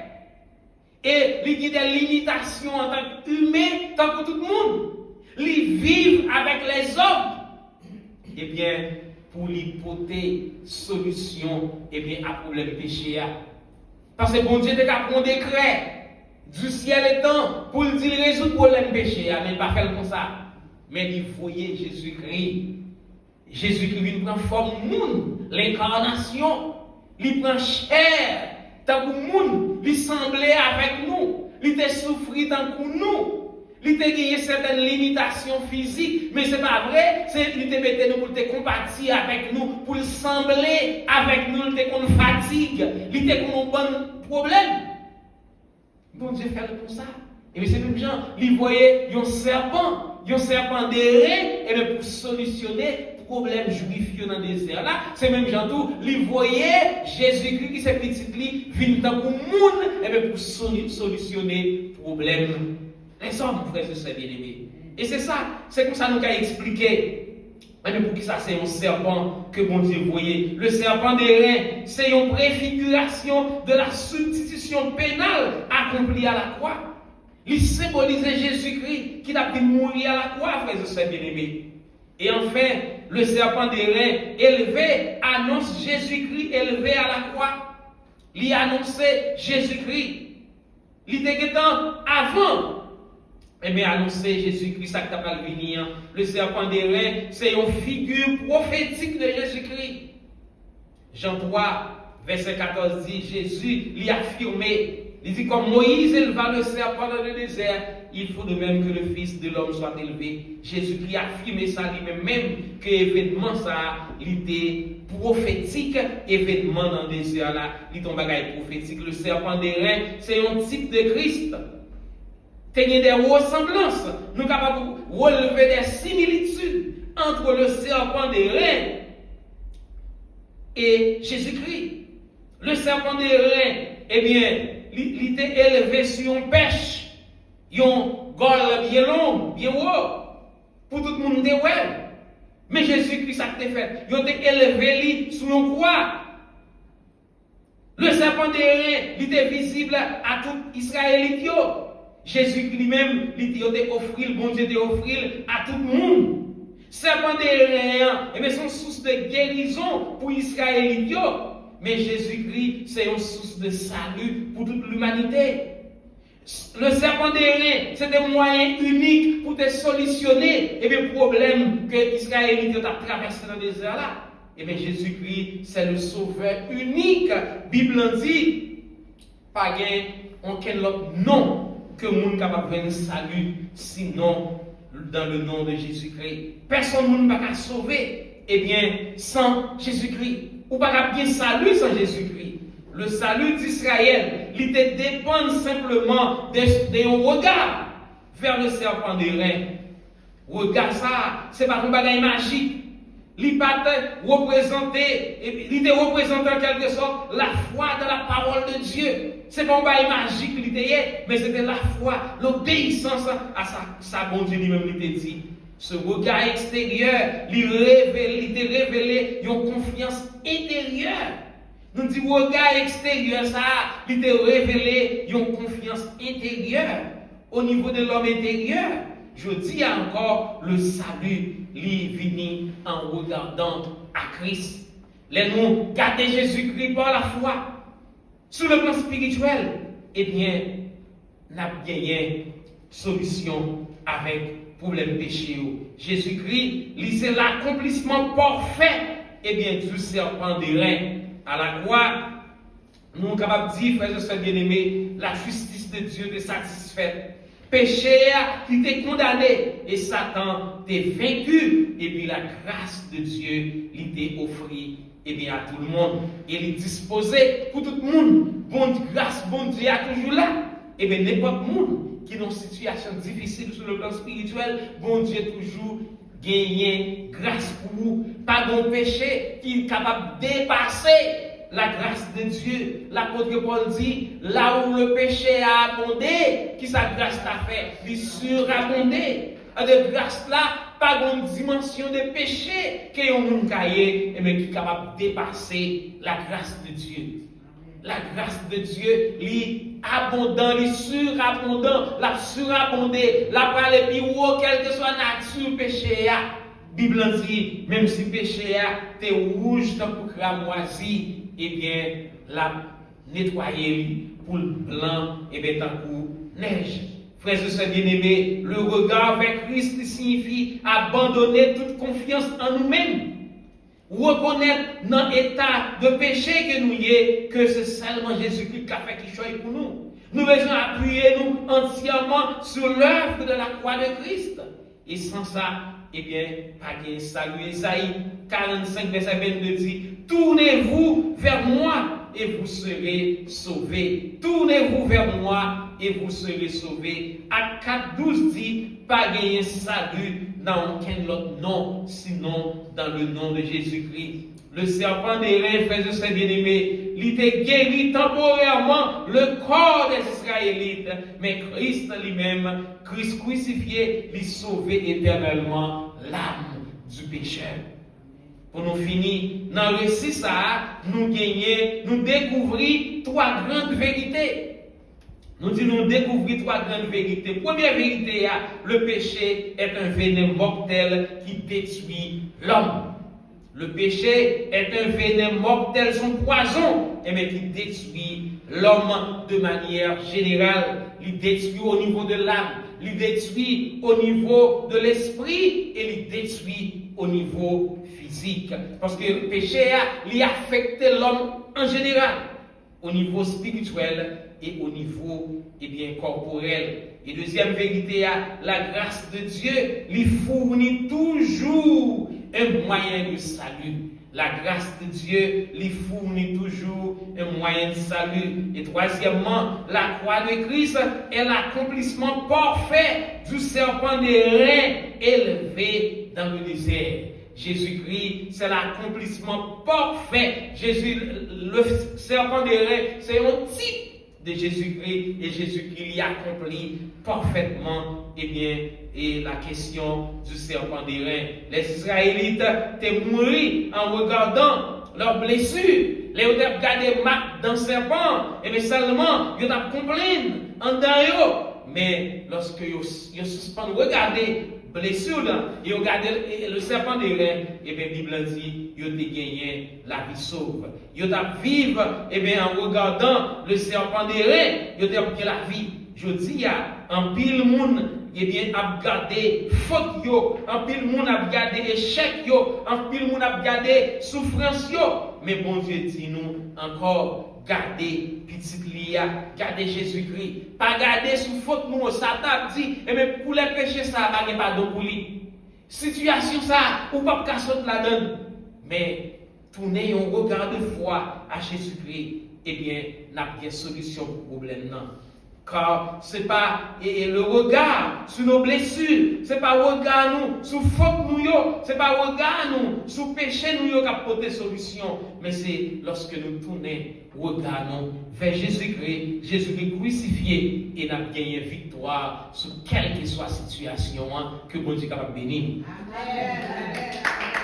Et il y a des limitations en tant qu'humain, tant que tout le monde. Ils vivent avec les hommes. Eh bien, pour lui porter solution à problème péché. Parce que bon Dieu a pris un décret du ciel étant pour dire résoudre le problème péché, mais pas faire comme ça. Mais il voyait Jésus-Christ. Jésus-Christ vient prendre forme monde, l'incarnation, il prend chair. Tant que monde, il semblait avec nous, il était souffert tant que nous. Il était gagné certaines limitations physiques, mais ce n'est pas vrai. Il était mettait nous pour te compatir avec nous, pour sembler avec nous, il était qu'on fatigue, il était qu'on a un bon problème. Bon Dieu fait pour ça. Et c'est même gens, il voyait un serpent d'airain, et pour solutionner le problème juif dans le désert là, c'est même gens tout, il voyait Jésus-Christ qui s'est petit lui, vient dans le monde, et pour solutionner le problème. Les hommes, frères et sœurs bien-aimés. Et c'est ça, c'est comme ça nous avons expliqué. Mais pour qui ça, c'est un serpent que bon Dieu voyait. Le serpent d'airain, c'est une préfiguration de la substitution pénale accomplie à la croix. Il symbolisait Jésus-Christ qui a pu mourir à la croix, frères et sœurs bien-aimés. Et enfin, le serpent d'airain élevé annonce Jésus-Christ élevé à la croix. Il annonçait Jésus-Christ. Il était avant. Eh bien, annoncer Jésus-Christ, ça qui t'a venir. Le serpent d'airain, c'est une figure prophétique de Jésus-Christ. Jean 3, verset 14 dit, Jésus l'y a affirmé. Il dit, comme Moïse éleva le serpent dans le désert, il faut de même que le Fils de l'homme soit élevé. Jésus-Christ a affirmé ça lui-même, même que l'événement, ça, il était prophétique, événement dans le désert là, il est un bagage prophétique. Le serpent d'airain, c'est un type de Christ. Tenir des ressemblances, nous sommes capables de relever des similitudes entre le serpent d'airain et Jésus-Christ. Le serpent d'airain, eh bien, il était élevé sur une pêche, une gorge bien longue, bien haut, pour tout le monde de ouais. Mais Jésus-Christ, ça a été fait. Il était élevé sur une croix. Le serpent d'airain, il était visible à tout Israélite. Jésus lui-même, il a offert, le bon Dieu a offert à tout le monde. Serpent d'airain, c'est une source de guérison pour Israël. Mais Jésus-Christ, c'est une source de salut pour toute l'humanité. Le serpent d'airain, c'est un moyen unique pour te solutionner les problèmes que Israël a traversés dans le désert là. Et bien Jésus-Christ, c'est le sauveur unique. La Bible dit, pas aucun autre nom que le monde capable de salut, sinon dans le nom de Jésus-Christ. Personne ne peut sauver, eh bien, sans Jésus-Christ. Ou pas bien salut sans Jésus-Christ. Le salut d'Israël, il dépend simplement de regard vers le serpent d'airain. Regard ça, c'est pas un bagage magique. Il te représente en quelque sorte la foi de la parole de Dieu. Ce n'est pas un bagage magique, mais c'était la foi, l'obéissance à sa bon Dieu lui-même, il te dit. Ce regard extérieur, il te révélé une confiance intérieure. Nous disons regard extérieur, ça, il te révélé une confiance intérieure au niveau de l'homme intérieur. Je dis encore, le salut, il vient en regardant à Christ. Les nous garder Jésus-Christ par la foi. Sur le plan spirituel, eh bien, nous avons gagné solution avec problème péché. Jésus-Christ, c'est l'accomplissement parfait, eh bien, du serpent d'airain. À la croix, nous sommes capables de dire, frères et sœurs bien-aimés, la justice de Dieu est satisfaite. Péché qui t'est condamné et Satan t'est vaincu, et puis la grâce de Dieu lui t'est offerte et bien à tout le monde. Il est disposé pour tout le monde. Bonne grâce, bon Dieu est toujours là. Et bien n'importe monde qui est dans une situation difficile sur le plan spirituel, bon Dieu toujours gagné grâce pour vous. Pas de péché qui est capable de dépasser la grâce de Dieu. L'apôtre Paul dit, là où le péché a abondé, qui sa grâce t'a fait, il surabondé. De grâce là, pas une dimension de péché que un monde caillé, mais qui est capable de dépasser la grâce de Dieu. La grâce de Dieu, lui abondant, lui surabondant, la surabondé, la parole plus haut, quelle que soit la nature péché. Bible dit, même si péché est rouge tant pour cramoisi, eh bien, la nettoyer pour le blanc, et bien, tant pour neige. Frères et sœurs bien-aimés, le regard vers Christ signifie abandonner toute confiance en nous-mêmes. Reconnaître dans l'état de péché que nous y est, que c'est seulement Jésus-Christ qui a fait quelque chose pour nous. Nous devons appuyer nous entièrement sur l'œuvre de la croix de Christ. Et sans ça, eh bien, pas de salut. Isaïe 45, verset 22 dit, tournez-vous vers moi et vous serez sauvés. Tournez-vous vers moi et vous serez sauvés. Acte 4:12 dit, pas gagner salut dans aucun autre nom, sinon dans le nom de Jésus-Christ. Le serpent des reins, frères et sœurs bien-aimés, il était guéri temporairement le corps des Israélites, mais Christ lui-même, Christ crucifié, lui sauvait éternellement l'âme du pécheur. Pour nous finir, dans le récit ça, nous découvrons trois grandes vérités. Nous découvrons trois grandes vérités. Première vérité, le péché est un venin mortel qui détruit l'homme. Le péché est un venin mortel, son poison, mais qui détruit l'homme de manière générale. Il détruit au niveau de l'âme, il détruit au niveau de l'esprit et il détruit au niveau physique. Parce que le péché il affecte l'homme en général, au niveau spirituel et au niveau corporel. Et deuxième vérité, la grâce de Dieu lui fournit toujours un moyen de salut. La grâce de Dieu lui fournit toujours un moyen de salut. Et troisièmement, la croix de Christ est l'accomplissement parfait du serpent des reins élevé dans le désert. Jésus-Christ, c'est l'accomplissement parfait. Le serpent des reins, c'est un type de Jésus-Christ, et Jésus-Christ y accomplit parfaitement et la question du serpent des reins. Les Israélites étaient morts en regardant leurs blessures. Les ont regardé marques dans le serpent, et bien seulement ils ont compris en dedans. Mais lorsque ils suspendent regarder blessure ils ont regardé le serpent des reins, et bien la Bible dit ils ont gagné la vie sauve. Ils ont vivre en regardant le serpent des reins, ils ont gagné la vie. Je dis en pile monde a regardé faute yo, en pile monde a regardé échec yo, en pile monde a regardé souffrance yo. Mais bon Dieu dit nous encore garder petite lia, garder Jésus-Christ, pas garder sous faute nous. Satan dit et même pour les péchés ça pas pardon pour lui. Situation ça ou pas qu'à sauter là-dedans. Mais tourner un regard de foi à Jésus-Christ, n'a bien solution pour le problème non. Car ce n'est pas le regard sur nos blessures, ce n'est pas le regard nous sur faute nous, ce n'est pas le regard nous sur péché nous qui apporte solution, mais c'est lorsque nous tournons regard nous vers Jésus-Christ, Jésus-Christ crucifié, et nous avons gagné victoire sur quelle que soit la situation que bon Dieu est capable de bénir. Amen.